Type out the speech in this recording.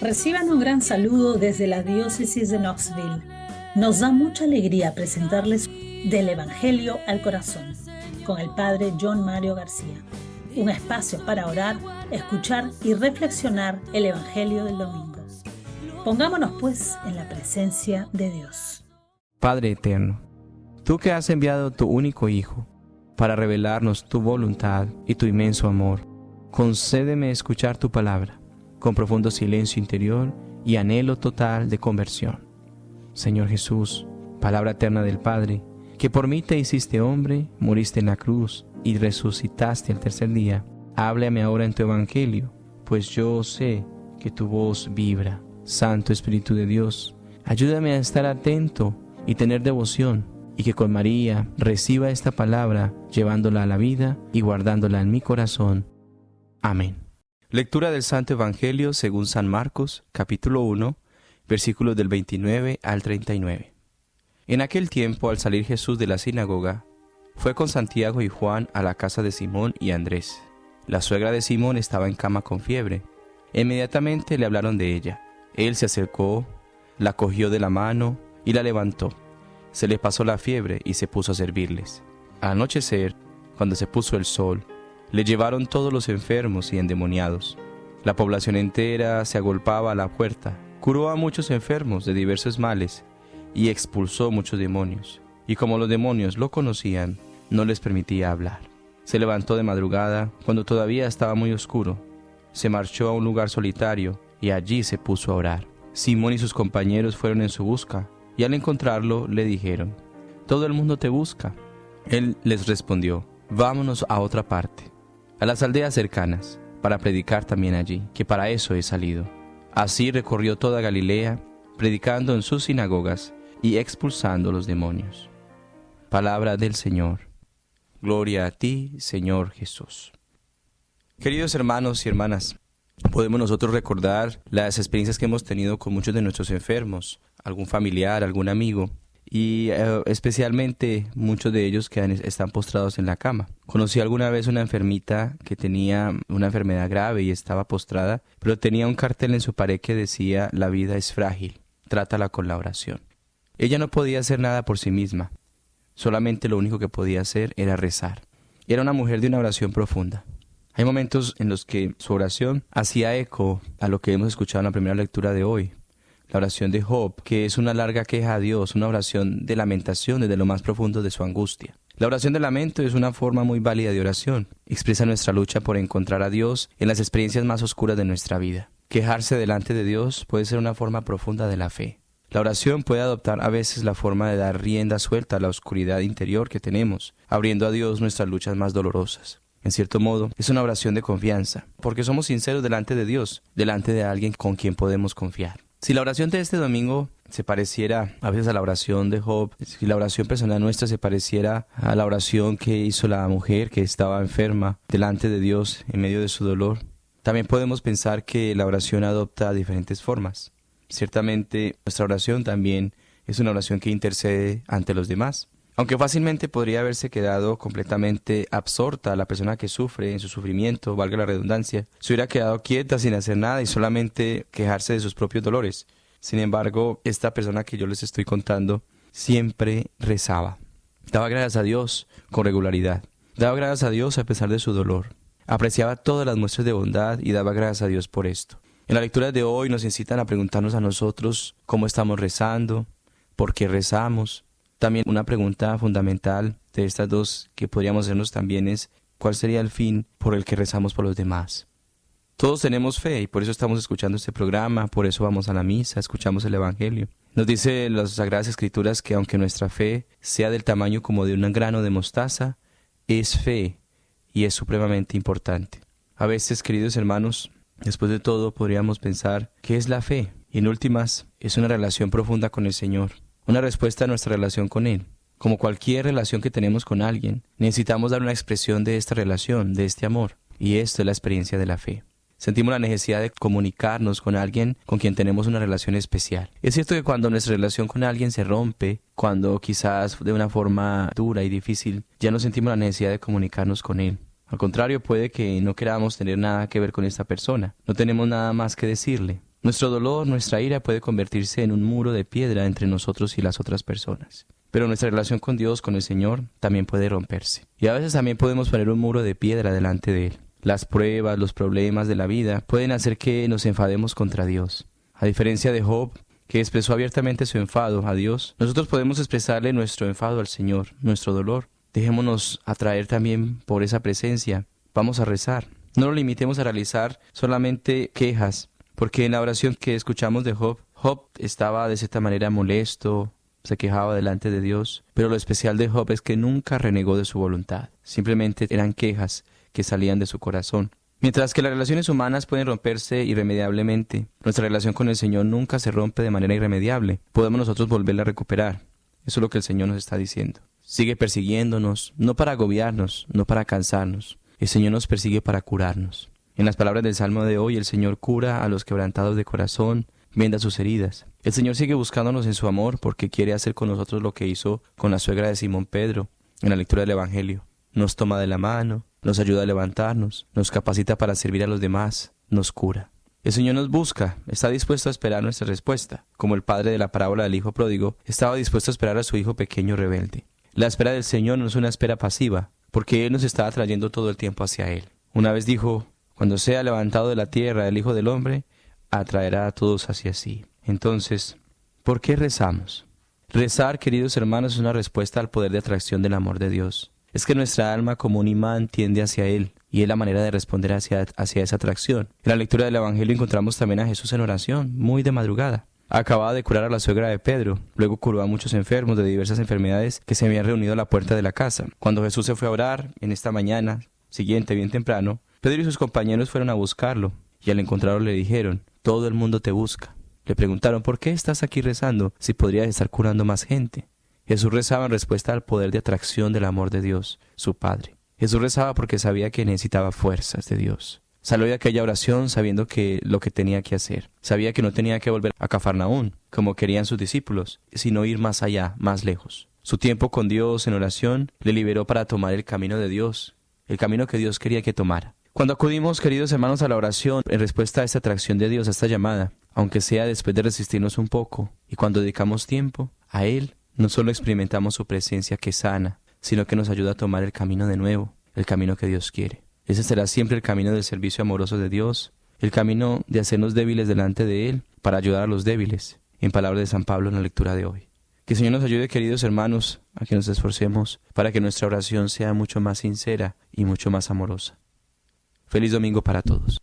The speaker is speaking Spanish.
Reciban un gran saludo desde la diócesis de Knoxville. Nos da mucha alegría presentarles Del Evangelio al Corazón, con el Padre John Mario García. Un espacio para orar, escuchar y reflexionar el Evangelio del domingo. Pongámonos pues en la presencia de Dios. Padre eterno, tú que has enviado tu único Hijo para revelarnos tu voluntad y tu inmenso amor, concédeme escuchar tu palabra con profundo silencio interior y anhelo total de conversión. Señor Jesús, palabra eterna del Padre, que por mí te hiciste hombre, moriste en la cruz y resucitaste al tercer día, háblame ahora en tu Evangelio, pues yo sé que tu voz vibra. Santo Espíritu de Dios, ayúdame a estar atento y tener devoción, y que con María reciba esta palabra, llevándola a la vida y guardándola en mi corazón. Amén. Lectura del Santo Evangelio según San Marcos, capítulo 1, versículos del 29 al 39. En aquel tiempo, al salir Jesús de la sinagoga, fue con Santiago y Juan a la casa de Simón y Andrés. La suegra de Simón estaba en cama con fiebre. Inmediatamente le hablaron de ella. Él se acercó, la cogió de la mano y la levantó. Se le pasó la fiebre y se puso a servirles. Al anochecer, cuando se puso el sol, le llevaron todos los enfermos y endemoniados. La población entera se agolpaba a la puerta. Curó a muchos enfermos de diversos males y expulsó muchos demonios. Y como los demonios lo conocían, no les permitía hablar. Se levantó de madrugada, cuando todavía estaba muy oscuro. Se marchó a un lugar solitario y allí se puso a orar. Simón y sus compañeros fueron en su busca, y al encontrarlo le dijeron: «Todo el mundo te busca». Él les respondió: «Vámonos a otra parte, a las aldeas cercanas, para predicar también allí, que para eso he salido». Así recorrió toda Galilea, predicando en sus sinagogas y expulsando los demonios. Palabra del Señor. Gloria a ti, Señor Jesús. Queridos hermanos y hermanas, podemos nosotros recordar las experiencias que hemos tenido con muchos de nuestros enfermos, algún familiar, algún amigo, y especialmente muchos de ellos que están postrados en la cama. Conocí alguna vez una enfermita que tenía una enfermedad grave y estaba postrada, pero tenía un cartel en su pared que decía: «La vida es frágil, trátala con la oración». Ella no podía hacer nada por sí misma, solamente lo único que podía hacer era rezar. Era una mujer de una oración profunda. Hay momentos en los que su oración hacía eco a lo que hemos escuchado en la primera lectura de hoy. La oración de Job, que es una larga queja a Dios, una oración de lamentación desde lo más profundo de su angustia. La oración de lamento es una forma muy válida de oración. Expresa nuestra lucha por encontrar a Dios en las experiencias más oscuras de nuestra vida. Quejarse delante de Dios puede ser una forma profunda de la fe. La oración puede adoptar a veces la forma de dar rienda suelta a la oscuridad interior que tenemos, abriendo a Dios nuestras luchas más dolorosas. En cierto modo, es una oración de confianza, porque somos sinceros delante de Dios, delante de alguien con quien podemos confiar. Si la oración de este domingo se pareciera a veces a la oración de Job, si la oración personal nuestra se pareciera a la oración que hizo la mujer que estaba enferma delante de Dios en medio de su dolor, también podemos pensar que la oración adopta diferentes formas. Ciertamente, nuestra oración también es una oración que intercede ante los demás. Aunque fácilmente podría haberse quedado completamente absorta la persona que sufre en su sufrimiento, valga la redundancia, se hubiera quedado quieta sin hacer nada y solamente quejarse de sus propios dolores. Sin embargo, esta persona que yo les estoy contando siempre rezaba. Daba gracias a Dios con regularidad. Daba gracias a Dios a pesar de su dolor. Apreciaba todas las muestras de bondad y daba gracias a Dios por esto. En la lectura de hoy nos incitan a preguntarnos a nosotros cómo estamos rezando, por qué rezamos. También una pregunta fundamental de estas dos que podríamos hacernos también es: ¿cuál sería el fin por el que rezamos por los demás? Todos tenemos fe y por eso estamos escuchando este programa, por eso vamos a la misa, escuchamos el Evangelio. Nos dice las Sagradas Escrituras que aunque nuestra fe sea del tamaño como de un grano de mostaza, es fe y es supremamente importante. A veces, queridos hermanos, después de todo podríamos pensar: ¿qué es la fe? Y en últimas, es una relación profunda con el Señor. Una respuesta a nuestra relación con Él. Como cualquier relación que tenemos con alguien, necesitamos dar una expresión de esta relación, de este amor. Y esto es la experiencia de la fe. Sentimos la necesidad de comunicarnos con alguien con quien tenemos una relación especial. Es cierto que cuando nuestra relación con alguien se rompe, cuando quizás de una forma dura y difícil, ya no sentimos la necesidad de comunicarnos con Él. Al contrario, puede que no queramos tener nada que ver con esta persona. No tenemos nada más que decirle. Nuestro dolor, nuestra ira puede convertirse en un muro de piedra entre nosotros y las otras personas. Pero nuestra relación con Dios, con el Señor, también puede romperse. Y a veces también podemos poner un muro de piedra delante de Él. Las pruebas, los problemas de la vida pueden hacer que nos enfademos contra Dios. A diferencia de Job, que expresó abiertamente su enfado a Dios, nosotros podemos expresarle nuestro enfado al Señor, nuestro dolor. Dejémonos atraer también por esa presencia. Vamos a rezar. No lo limitemos a realizar solamente quejas, porque en la oración que escuchamos de Job, Job estaba de cierta manera molesto, se quejaba delante de Dios, pero lo especial de Job es que nunca renegó de su voluntad. Simplemente eran quejas que salían de su corazón. Mientras que las relaciones humanas pueden romperse irremediablemente, nuestra relación con el Señor nunca se rompe de manera irremediable. Podemos nosotros volverla a recuperar. Eso es lo que el Señor nos está diciendo. Sigue persiguiéndonos, no para agobiarnos, no para cansarnos. El Señor nos persigue para curarnos. En las palabras del Salmo de hoy, el Señor cura a los quebrantados de corazón, venda sus heridas. El Señor sigue buscándonos en su amor porque quiere hacer con nosotros lo que hizo con la suegra de Simón Pedro en la lectura del Evangelio. Nos toma de la mano, nos ayuda a levantarnos, nos capacita para servir a los demás, nos cura. El Señor nos busca, está dispuesto a esperar nuestra respuesta, como el padre de la parábola del hijo pródigo estaba dispuesto a esperar a su hijo pequeño rebelde. La espera del Señor no es una espera pasiva, porque Él nos está atrayendo todo el tiempo hacia Él. Una vez dijo: cuando sea levantado de la tierra el Hijo del Hombre, atraerá a todos hacia sí. Entonces, ¿por qué rezamos? Rezar, queridos hermanos, es una respuesta al poder de atracción del amor de Dios. Es que nuestra alma como un imán tiende hacia Él, y es la manera de responder hacia esa atracción. En la lectura del Evangelio encontramos también a Jesús en oración, muy de madrugada. Acababa de curar a la suegra de Pedro, luego curó a muchos enfermos de diversas enfermedades que se habían reunido a la puerta de la casa. Cuando Jesús se fue a orar, en esta mañana siguiente, bien temprano, Pedro y sus compañeros fueron a buscarlo, y al encontrarlo le dijeron: todo el mundo te busca. Le preguntaron: ¿por qué estás aquí rezando si podrías estar curando más gente? Jesús rezaba en respuesta al poder de atracción del amor de Dios, su Padre. Jesús rezaba porque sabía que necesitaba fuerzas de Dios. Salió de aquella oración sabiendo que lo que tenía que hacer. Sabía que no tenía que volver a Cafarnaún, como querían sus discípulos, sino ir más allá, más lejos. Su tiempo con Dios en oración le liberó para tomar el camino de Dios, el camino que Dios quería que tomara. Cuando acudimos, queridos hermanos, a la oración, en respuesta a esta atracción de Dios, a esta llamada, aunque sea después de resistirnos un poco, y cuando dedicamos tiempo a Él, no solo experimentamos su presencia que sana, sino que nos ayuda a tomar el camino de nuevo, el camino que Dios quiere. Ese será siempre el camino del servicio amoroso de Dios, el camino de hacernos débiles delante de Él para ayudar a los débiles, en palabras de San Pablo en la lectura de hoy. Que el Señor nos ayude, queridos hermanos, a que nos esforcemos para que nuestra oración sea mucho más sincera y mucho más amorosa. Feliz domingo para todos.